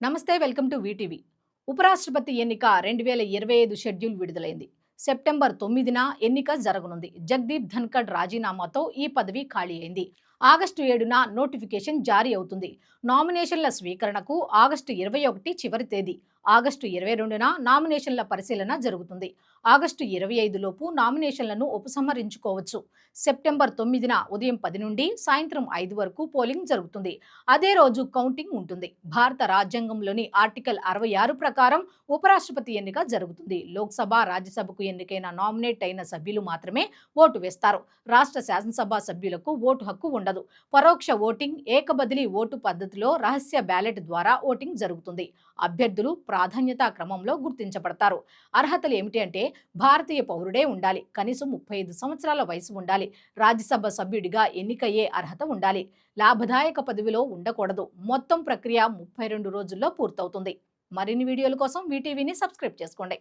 నమస్తే welcome to VTV. ఉపరాష్ట్రపతి ఎన్నిక 2025 షెడ్యూల్ విడుదలైంది. సెప్టెంబర్ 9న ఎన్నిక జరగనుంది. జగదీప్ ధన్కడ్ రాజీనామాతో ఈ పదవి ఖాళీ అయింది. ఆగస్టు 7న నోటిఫికేషన్ జారీ అవుతుంది. నామినేషన్ల స్వీకరణకు ఆగస్టు 21 చివరి తేదీ. ఆగస్టు 22న నామినేషన్ల పరిశీలన జరుగుతుంది. ఆగస్టు 25 లోపు నామినేషన్లను ఉపసంహరించుకోవచ్చు. సెప్టెంబర్ 9న ఉదయం 10 నుండి సాయంత్రం 5 వరకు పోలింగ్ జరుగుతుంది. అదే రోజు కౌంటింగ్ ఉంటుంది. భారత రాజ్యాంగంలోని ఆర్టికల్ 66 ప్రకారం ఉపరాష్ట్రపతి ఎన్నిక జరుగుతుంది. లోక్సభ, రాజ్యసభకు ఎన్నికైన నామినేట్ అయిన సభ్యులు మాత్రమే ఓటు వేస్తారు. రాష్ట్ర శాసనసభ సభ్యులకు ఓటు హక్కు ఉండదు. పరోక్ష ఓటింగ్, ఏకబదిలీ ఓటు పద్ధతిలో రహస్య బ్యాలెట్ ద్వారా ఓటింగ్ జరుగుతుంది. అభ్యర్థులు ప్రాధాన్యతా క్రమంలో గుర్తించబడతారు. అర్హతలు ఏమిటి అంటే భారతీయ పౌరుడే ఉండాలి, కనీసం 35 సంవత్సరాల వయసు ఉండాలి, రాజ్యసభ సభ్యుడిగా ఎన్నికయ్యే అర్హత ఉండాలి, లాభదాయక పదవిలో ఉండకూడదు. మొత్తం ప్రక్రియ 32 రోజుల్లో పూర్తవుతుంది. మరిన్ని వీడియోల కోసం వీటీవీని సబ్స్క్రైబ్ చేసుకోండి.